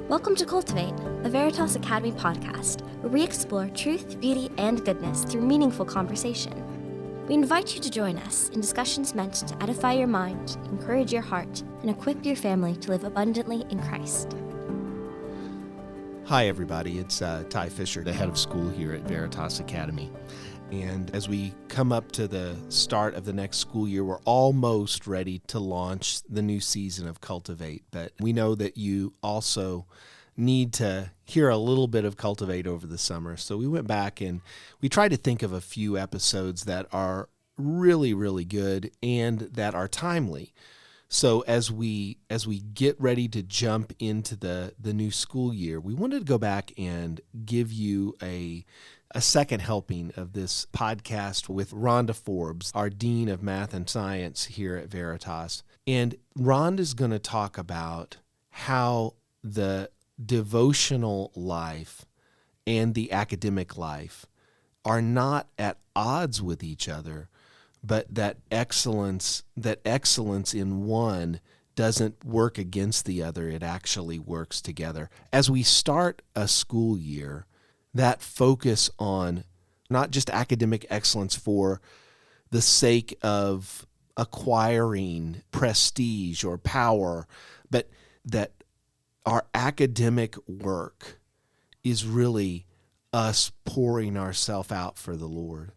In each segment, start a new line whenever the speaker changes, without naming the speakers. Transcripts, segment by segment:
Welcome to Cultivate, a Veritas Academy podcast, where we explore truth, beauty, and goodness through meaningful conversation. We invite you to join us in discussions meant to edify your mind, encourage your heart, and equip your family to live abundantly in Christ.
Hi, everybody. It's Ty Fischer, the head of school here at Veritas Academy. And as we come up to the start of the next school year, we're almost ready to launch the new season of Cultivate. But we know that you also need to hear a little bit of Cultivate over the summer. So we went back and we tried to think of a few episodes that are really, really good and that are timely. So as we get ready to jump into the new school year, we wanted to go back and give you a second helping of this podcast with Rhonda Forbes, our Dean of Math and Science here at Veritas. And Rhonda's going to talk about how the devotional life and the academic life are not at odds with each other, but that excellence in one doesn't work against the other. It actually works together. As we start a school year, that focus on not just academic excellence for the sake of acquiring prestige or power, but that our academic work is really us pouring ourselves out for the Lord.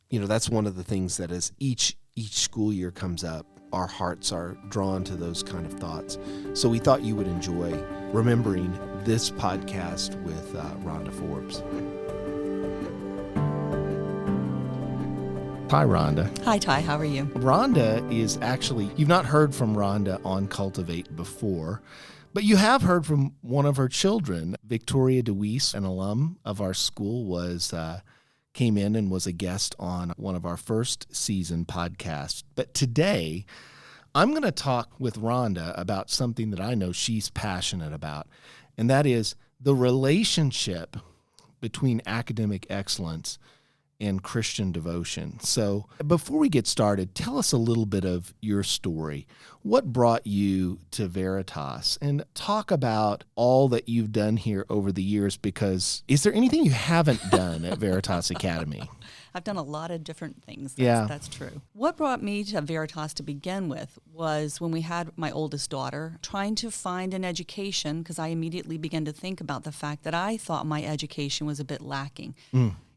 You know, that's one of the things that as each school year comes up, our hearts are drawn to those kind of thoughts. So we thought you would enjoy remembering this podcast with Rhonda Forbes. Hi, Rhonda.
Hi, Ty. How are you?
Rhonda is actually, you've not heard from Rhonda on Cultivate before, but you have heard from one of her children. Victoria DeWeese, an alum of our school, came in and was a guest on one of our first season podcasts. But today, I'm going to talk with Rhonda about something that I know she's passionate about, and that is the relationship between academic excellence and Christian devotion. So before we get started, tell us a little bit of your story. What brought you to Veritas? And talk about all that you've done here over the years, because is there anything you haven't done at Veritas Academy?
I've done a lot of different things. That's true. What brought me to Veritas to begin with was when we had my oldest daughter, trying to find an education, because I immediately began to think about the fact that I thought my education was a bit lacking.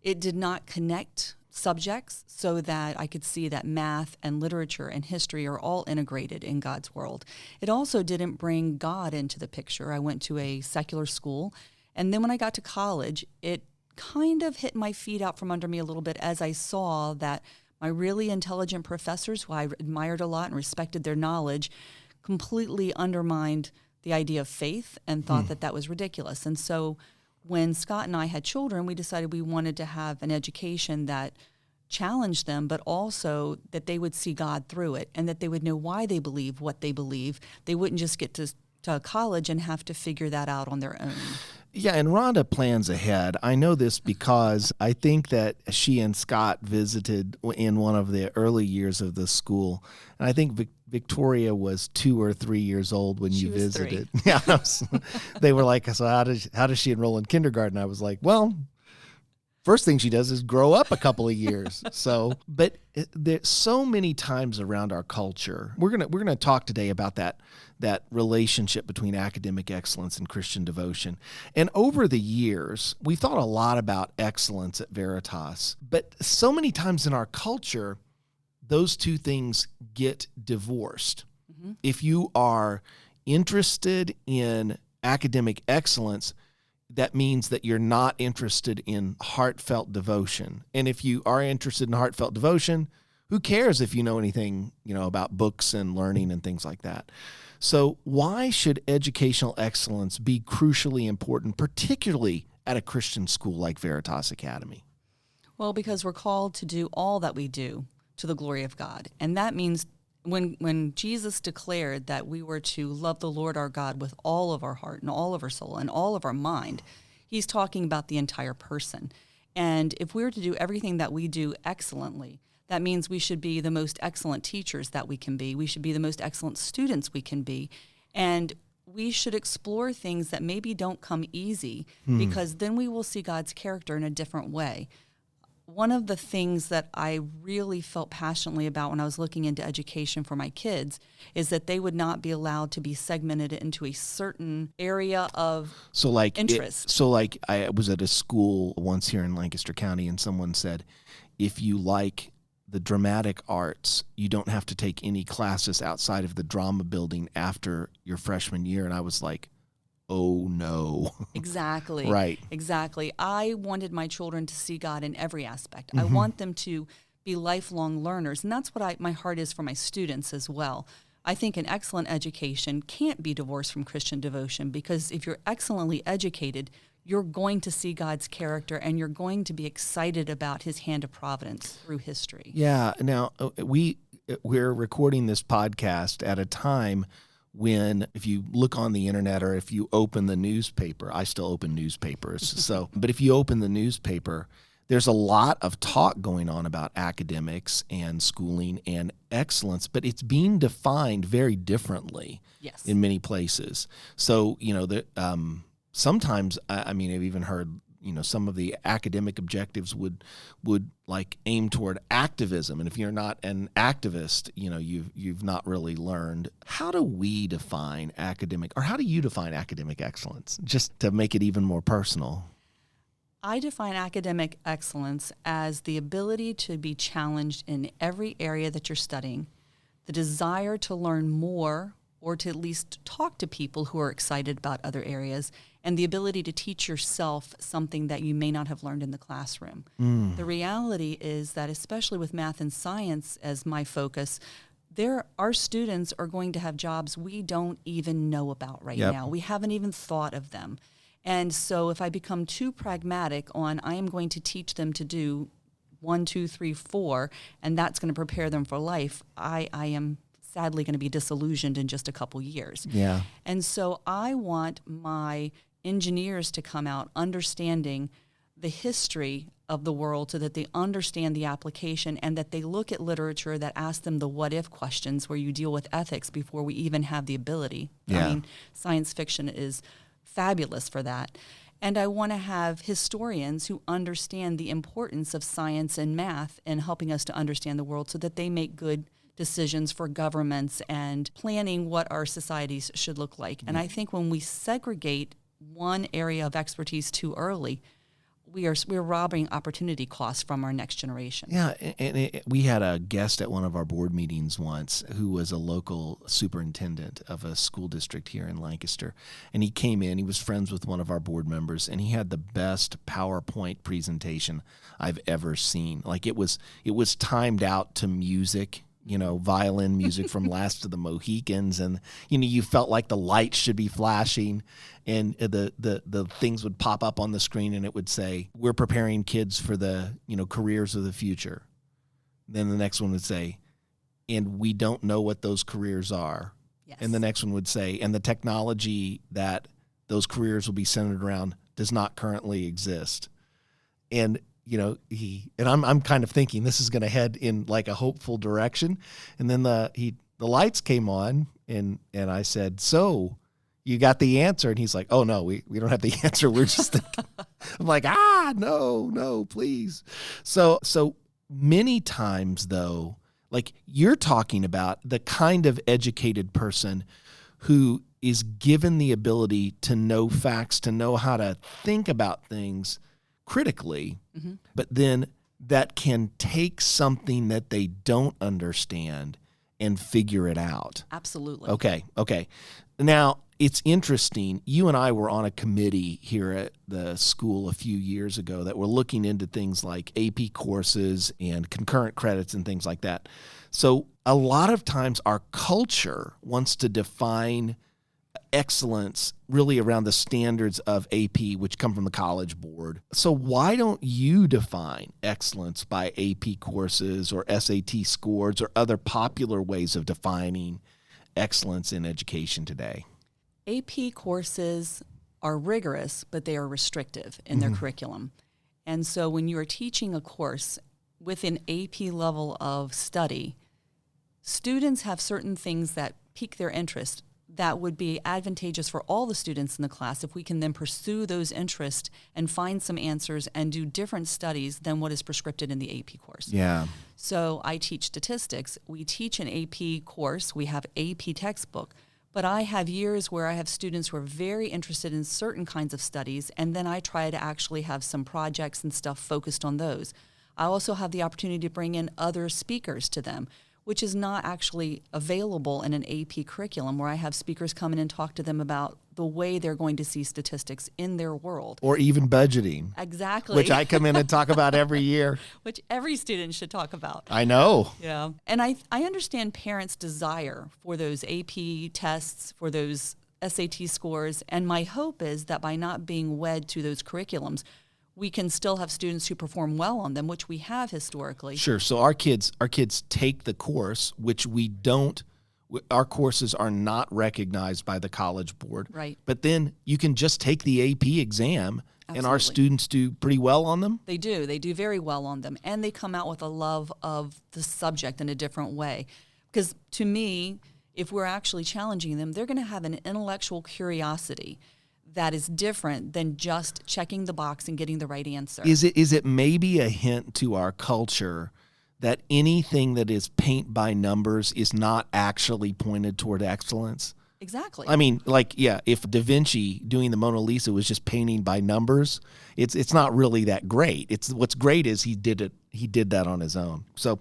It did not connect subjects so that I could see that math and literature and history are all integrated in God's world. It also didn't bring God into the picture. I went to a secular school, and then when I got to college, it kind of hit my feet out from under me a little bit as I saw that my really intelligent professors, who I admired a lot and respected their knowledge, completely undermined the idea of faith and thought that was ridiculous. And so when Scott and I had children, we decided we wanted to have an education that challenged them, but also that they would see God through it and that they would know why they believe what they believe. They wouldn't just get to college and have to figure that out on their own.
Yeah, and Rhonda plans ahead. I know this because I think that she and Scott visited in one of the early years of the school. And I think Victoria was 2 or 3 years old when you visited.
3.
Yeah, they were like, so how does she enroll in kindergarten? I was like, well, first thing she does is grow up a couple of years. So, but there's so many times around our culture. We're gonna talk today about that relationship between academic excellence and Christian devotion. And over the years, we thought a lot about excellence at Veritas. But so many times in our culture, those two things get divorced. Mm-hmm. If you are interested in academic excellence, that means that you're not interested in heartfelt devotion. And if you are interested in heartfelt devotion, who cares if you know anything, about books and learning and things like that? So why should educational excellence be crucially important, particularly at a Christian school like Veritas Academy?
Well, because we're called to do all that we do to the glory of God. And that means when Jesus declared that we were to love the Lord our God with all of our heart and all of our soul and all of our mind, he's talking about the entire person. And if we were to do everything that we do excellently, that means we should be the most excellent teachers that we can be. We should be the most excellent students we can be. And we should explore things that maybe don't come easy, because then we will see God's character in a different way. One of the things that I really felt passionately about when I was looking into education for my kids is that they would not be allowed to be segmented into a certain area of interest.
I was at a school once here in Lancaster County, and someone said, if you like the dramatic arts, you don't have to take any classes outside of the drama building after your freshman year. And I was like, oh no.
Exactly.
Right.
Exactly. I wanted my children to see God in every aspect. I want them to be lifelong learners. And that's what my heart is for my students as well. I think an excellent education can't be divorced from Christian devotion, because if you're excellently educated, you're going to see God's character, and you're going to be excited about his hand of providence through history.
Yeah. Now, we're recording this podcast at a time when, if you look on the internet or if you open the newspaper, I still open newspapers. But if you open the newspaper, there's a lot of talk going on about academics and schooling and excellence, but it's being defined very differlike in many places. So, sometimes, I've even heard, some of the academic objectives would like aim toward activism. And if you're not an activist, you've not really learned. How do we define academic, or how do you define academic excellence? Just to make it even more personal.
I define academic excellence as the ability to be challenged in every area that you're studying, the desire to learn more, or to at least talk to people who are excited about other areas, and the ability to teach yourself something that you may not have learned in the classroom. The reality is that, especially with math and science as my focus, our students are going to have jobs we don't even know about right now. We haven't even thought of them. And so if I become too pragmatic on, I am going to teach them to do 1, 2, 3, 4, and that's going to prepare them for life, I am sadly going to be disillusioned in just a couple years.
Yeah.
And so I want my engineers to come out understanding the history of the world, so that they understand the application, and that they look at literature that asks them the what if questions, where you deal with ethics before we even have the ability.
Yeah.
I mean, science fiction is fabulous for that. And I want to have historians who understand the importance of science and math and helping us to understand the world, so that they make good decisions for governments and planning what our societies should look like. And I think when we segregate one area of expertise too early, we're robbing opportunity costs from our next generation.
Yeah, and we had a guest at one of our board meetings once who was a local superintendent of a school district here in Lancaster. And he came in, he was friends with one of our board members, and he had the best PowerPoint presentation I've ever seen. Like it was timed out to music, violin music from Last of the Mohicans, and you felt like the lights should be flashing, and the things would pop up on the screen, and it would say, "We're preparing kids for the careers of the future." Then the next one would say, "And we don't know what those careers are."
Yes. And
the next one would say, "And the technology that those careers will be centered around does not currently exist." And I'm kind of thinking this is going to head in like a hopeful direction. And then the lights came on, and I said, "So you got the answer?" And he's like, "Oh no, we don't have the answer. We're just," I'm like, no, please. So many times though, like you're talking about the kind of educated person who is given the ability to know facts, to know how to think about things critically, but then that can take something that they don't understand and figure it out.
Absolutely.
Okay. Now, it's interesting. You and I were on a committee here at the school a few years ago that were looking into things like AP courses and concurrent credits and things like that. So a lot of times our culture wants to define excellence really around the standards of AP, which come from the College Board. So why don't you define excellence by AP courses or SAT scores or other popular ways of defining excellence in education today?
AP courses are rigorous, but they are restrictive in their curriculum. And so when you are teaching a course with an AP level of study, students have certain things that pique their interest. that would be advantageous for all the students in the class if we can then pursue those interests and find some answers and do different studies than what is prescribed in the AP course.
Yeah.
So I teach statistics. We teach an AP course. We have AP textbook. But I have years where I have students who are very interested in certain kinds of studies, and then I try to actually have some projects and stuff focused on those. I also have the opportunity to bring in other speakers to them, which is not actually available in an AP curriculum, where I have speakers come in and talk to them about the way they're going to see statistics in their world.
Or even budgeting.
Exactly.
Which I come in and talk about every year.
Which every student should talk about.
I know.
Yeah. And I understand parents' desire for those AP tests, for those SAT scores, and my hope is that by not being wed to those curriculums, we can still have students who perform well on them, which we have historically.
Sure. So our kids take the course, which we don't. Our courses are not recognized by the College Board.
Right.
But then you can just take the AP exam,
Absolutely.
and our students do pretty well on them.
They do. They do very well on them, and they come out with a love of the subject in a different way. Because to me, if we're actually challenging them, they're going to have an intellectual curiosity that is different than just checking the box and getting the right answer.
Is it maybe a hint to our culture that anything that is paint by numbers is not actually pointed toward excellence?
Exactly.
I mean, like, yeah, if Da Vinci doing the Mona Lisa was just painting by numbers, it's not really that great. It's what's great is he did that on his own. So,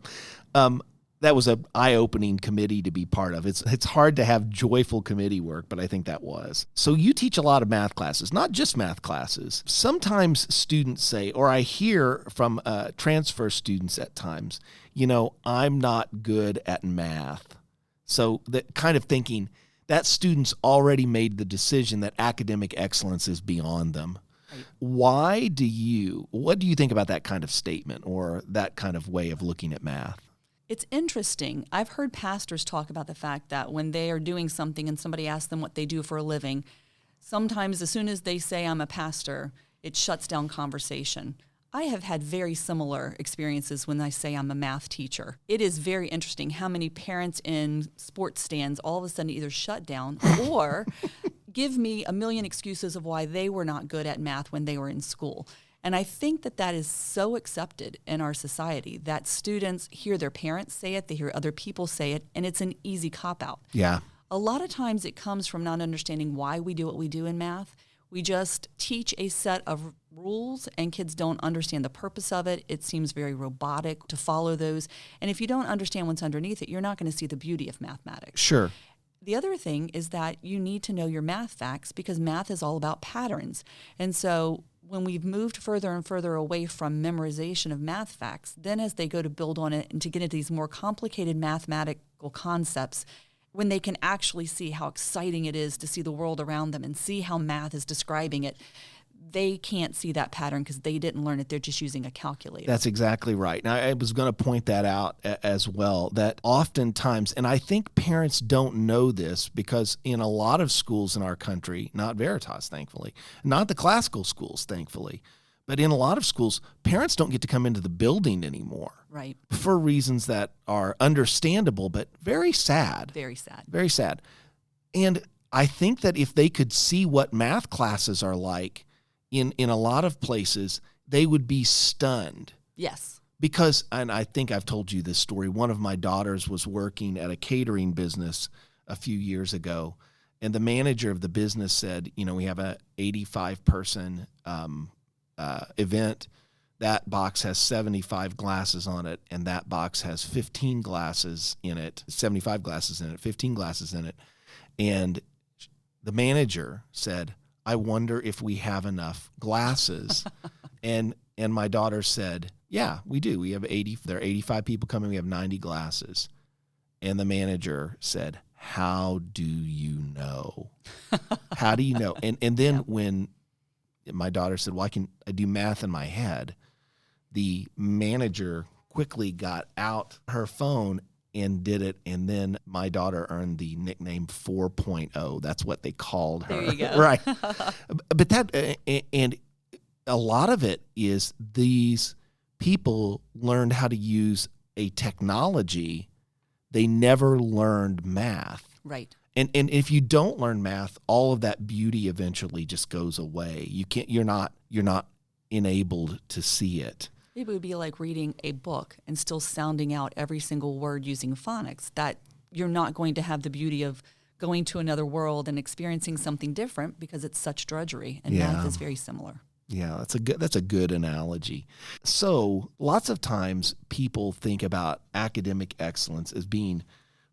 that was an eye-opening committee to be part of. It's hard to have joyful committee work, but I think that was. So you teach a lot of math classes, not just math classes. Sometimes students say, or I hear from transfer students at times, I'm not good at math. So that kind of thinking that students already made the decision that academic excellence is beyond them. Right. What do you think about that kind of statement or that kind of way of looking at math?
It's interesting. I've heard pastors talk about the fact that when they are doing something and somebody asks them what they do for a living, sometimes as soon as they say, I'm a pastor, it shuts down conversation. I have had very similar experiences when I say I'm a math teacher. It is very interesting how many parents in sports stands all of a sudden either shut down or give me a million excuses of why they were not good at math when they were in school. And I think that is so accepted in our society that students hear their parents say it, they hear other people say it, and it's an easy cop-out.
Yeah.
A lot of times it comes from not understanding why we do what we do in math. We just teach a set of rules, and kids don't understand the purpose of it. It seems very robotic to follow those. And if you don't understand what's underneath it, you're not going to see the beauty of mathematics.
Sure.
The other thing is that you need to know your math facts because math is all about patterns. And so when we've moved further and further away from memorization of math facts, then as they go to build on it and to get into these more complicated mathematical concepts, when they can actually see how exciting it is to see the world around them and see how math is describing it, they can't see that pattern because they didn't learn it. They're just using a calculator.
That's exactly right. Now, I was going to point that out as well, that oftentimes, and I think parents don't know this because in a lot of schools in our country, not Veritas, thankfully, not the classical schools, thankfully, but in a lot of schools, parents don't get to come into the building anymore.
Right.
For reasons that are understandable, but very sad.
Very sad.
Very sad. And I think that if they could see what math classes are like, in a lot of places, they would be stunned.
Yes.
Because, and I think I've told you this story, one of my daughters was working at a catering business a few years ago, and the manager of the business said, we have a 85-person event. That box has 75 glasses on it, and that box has 15 glasses in it, 75 glasses in it, 15 glasses in it. And the manager said, I wonder if we have enough glasses. and my daughter said, yeah, we do. We have there are 85 people coming. We have 90 glasses. And the manager said, how do you know? How do you know? And then when my daughter said, well, I do math in my head, the manager quickly got out her phone and did it, and then my daughter earned the nickname 4.0. That's what they called her.
There you go.
Right. But that, and a lot of it is these people learned how to use a technology. They never learned math.
Right.
And if you don't learn math, all of that beauty eventually just goes away. You're not enabled to see it.
It would be like reading a book and still sounding out every single word using phonics. That you're not going to have the beauty of going to another world and experiencing something different because it's such drudgery. And math is very similar.
Yeah, that's a good analogy. So lots of times people think about academic excellence as being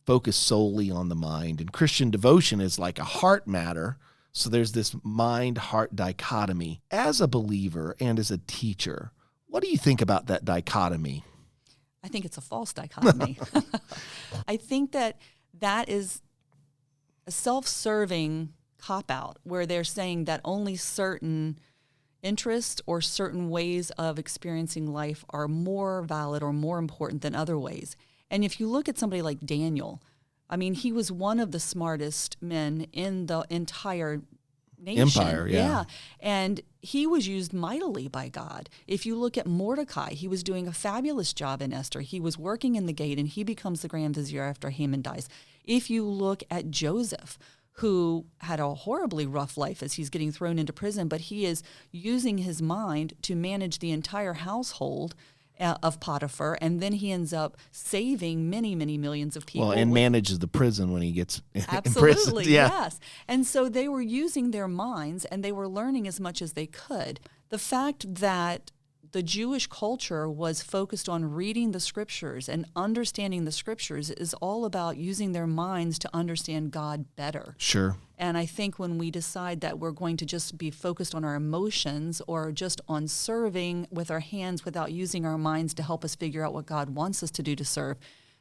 focused solely on the mind, and Christian devotion is like a heart matter. So there's this mind-heart dichotomy. As a believer and as a teacher, what do you think about that dichotomy?
I think it's a false dichotomy. I think that is a self-serving cop-out where they're saying that only certain interests or certain ways of experiencing life are more valid or more important than other ways. And if you look at somebody like Daniel, I mean, he was one of the smartest men in the entire nation.
Empire, yeah.
And he was used mightily by God. If you look at Mordecai, he was doing a fabulous job in Esther. He was working in the gate, and he becomes the Grand Vizier after Haman dies. If you look at Joseph, who had a horribly rough life as he's getting thrown into prison, but he is using his mind to manage the entire household of Potiphar, and then he ends up saving many, many millions of people.
Well, and manages the prison when he gets
Absolutely,
imprisoned. Yeah.
Yes. And so they were using their minds, and they were learning as much as they could. The fact that the Jewish culture was focused on reading the scriptures and understanding the scriptures is all about using their minds to understand God better.
Sure.
And I think when we decide that we're going to just be focused on our emotions or just on serving with our hands without using our minds to help us figure out what God wants us to do to serve,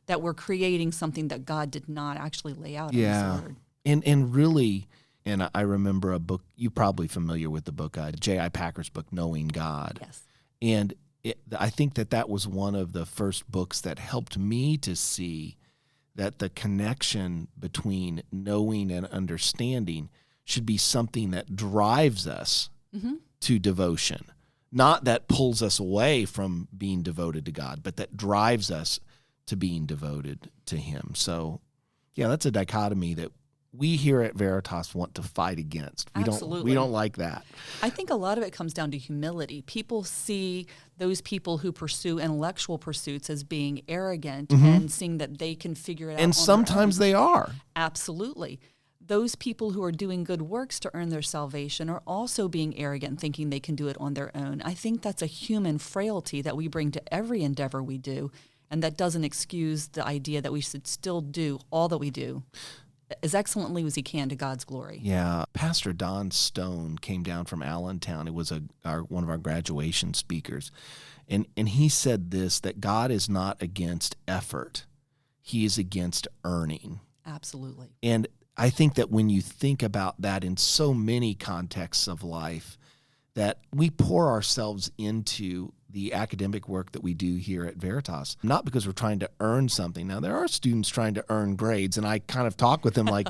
that we're creating something that God did not actually lay out in His Word.
And really, and I remember a book, you're probably familiar with the book, J.I. Packer's book, Knowing God.
Yes.
And I think that was one of the first books that helped me to see that the connection between knowing and understanding should be something that drives us to devotion, not that pulls us away from being devoted to God, but that drives us to being devoted to Him. So, yeah, that's a dichotomy that we here at Veritas want to fight against. We don't like that.
I think a lot of it comes down to humility. People see those people who pursue intellectual pursuits as being arrogant and seeing that they can figure it out.
And sometimes they are.
Absolutely. Those people who are doing good works to earn their salvation are also being arrogant, thinking they can do it on their own. I think that's a human frailty that we bring to every endeavor we do, and that doesn't excuse the idea that we should still do all that we do as excellently as he can to God's glory.
Yeah. Pastor Don Stone came down from Allentown. It was one of our graduation speakers. And he said this, that God is not against effort. He is against earning.
Absolutely.
And I think that when you think about that in so many contexts of life, that we pour ourselves into the academic work that we do here at Veritas, not because we're trying to earn something. Now, there are students trying to earn grades, and I kind of talk with them like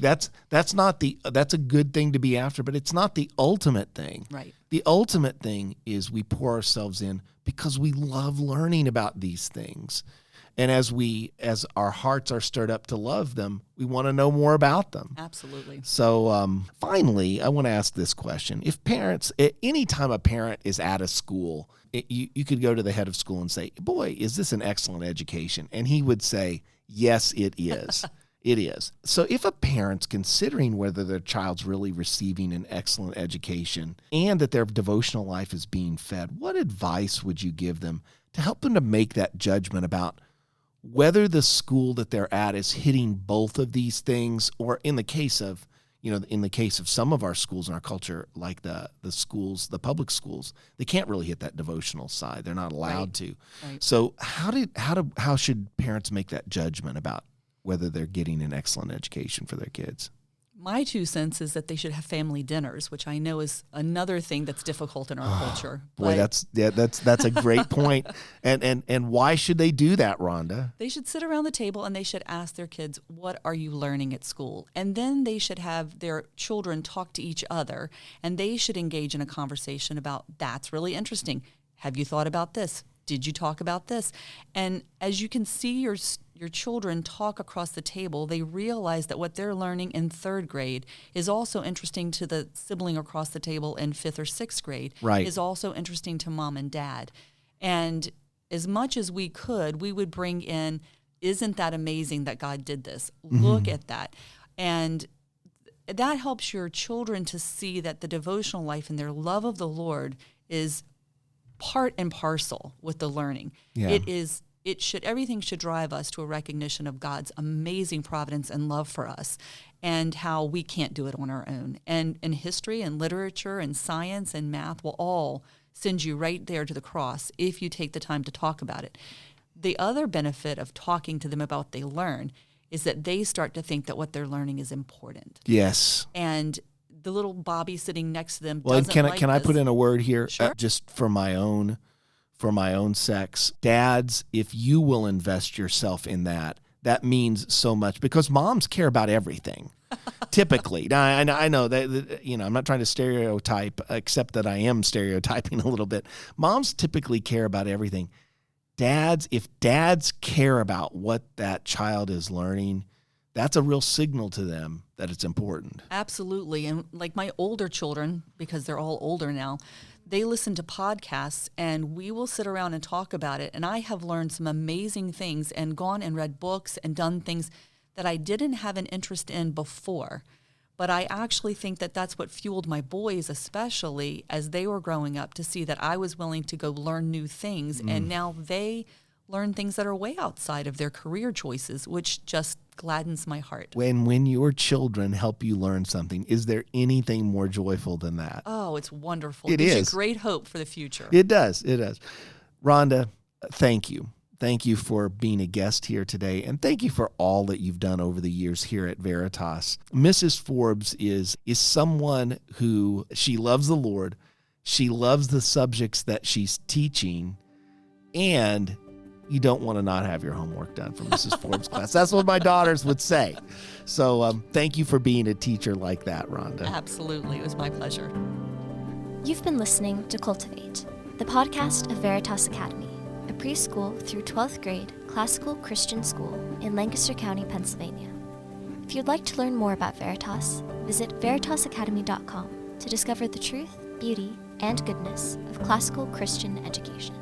that's a good thing to be after, but it's not the ultimate thing.
Right.
The ultimate thing is we pour ourselves in because we love learning about these things. And as our hearts are stirred up to love them, we want to know more about them.
Absolutely.
So finally, I want to ask this question. If parents, anytime a parent is at a school, you could go to the head of school and say, boy, is this an excellent education? And he would say, yes, it is. It is. So if a parent's considering whether their child's really receiving an excellent education and that their devotional life is being fed, what advice would you give them to help them to make that judgment about whether the school that they're at is hitting both of these things, or in the case of some of our schools in our culture, like the schools, the public schools, they can't really hit that devotional side. They're not allowed to. Right. So how should parents make that judgment about whether they're getting an excellent education for their kids?
My 2 cents is that they should have family dinners, which I know is another thing that's difficult in our culture.
Boy, that's a great point. And why should they do that, Rhonda?
They should sit around the table and they should ask their kids, what are you learning at school? And then they should have their children talk to each other, and they should engage in a conversation about, that's really interesting. Have you thought about this? Did you talk about this? And as you can see your children talk across the table, they realize that what they're learning in 3rd grade is also interesting to the sibling across the table in 5th or 6th grade,
right.
is also interesting to mom and dad. And as much as we could, we would bring in, isn't that amazing that God did this? Look at that. And that helps your children to see that the devotional life and their love of the Lord is part and parcel with the learning.
Yeah.
Everything should drive us to a recognition of God's amazing providence and love for us and how we can't do it on our own. And history and literature and science and math will all send you right there to the cross if you take the time to talk about it. The other benefit of talking to them about what they learn is that they start to think that what they're learning is important.
Yes.
And the little Bobby sitting next to them
can I put in a word here?
Sure.
Just for my own sex. Dads, if you will invest yourself in that means so much, because moms care about everything. Typically. Now, I know that, I'm not trying to stereotype, except that I am stereotyping a little bit. Moms typically care about everything. Dads, if dads care about what that child is learning, that's a real signal to them that it's important.
Absolutely. And like my older children, because they're all older now, they listen to podcasts and we will sit around and talk about it. And I have learned some amazing things and gone and read books and done things that I didn't have an interest in before. But I actually think that that's what fueled my boys, especially as they were growing up, to see that I was willing to go learn new things. And now they learn things that are way outside of their career choices, which just gladdens my heart.
When your children help you learn something, is there anything more joyful than that?
Oh, it's wonderful.
It
gives
is.
you great hope for the future.
It does. Rhonda, thank you. Thank you for being a guest here today, and thank you for all that you've done over the years here at Veritas. Mrs. Forbes is someone who, she loves the Lord, she loves the subjects that she's teaching, and you don't want to not have your homework done for Mrs. Forbes' class. That's what my daughters would say. So thank you for being a teacher like that, Rhonda.
Absolutely. It was my pleasure.
You've been listening to Cultivate, the podcast of Veritas Academy, a preschool through 12th grade classical Christian school in Lancaster County, Pennsylvania. If you'd like to learn more about Veritas, visit veritasacademy.com to discover the truth, beauty, and goodness of classical Christian education.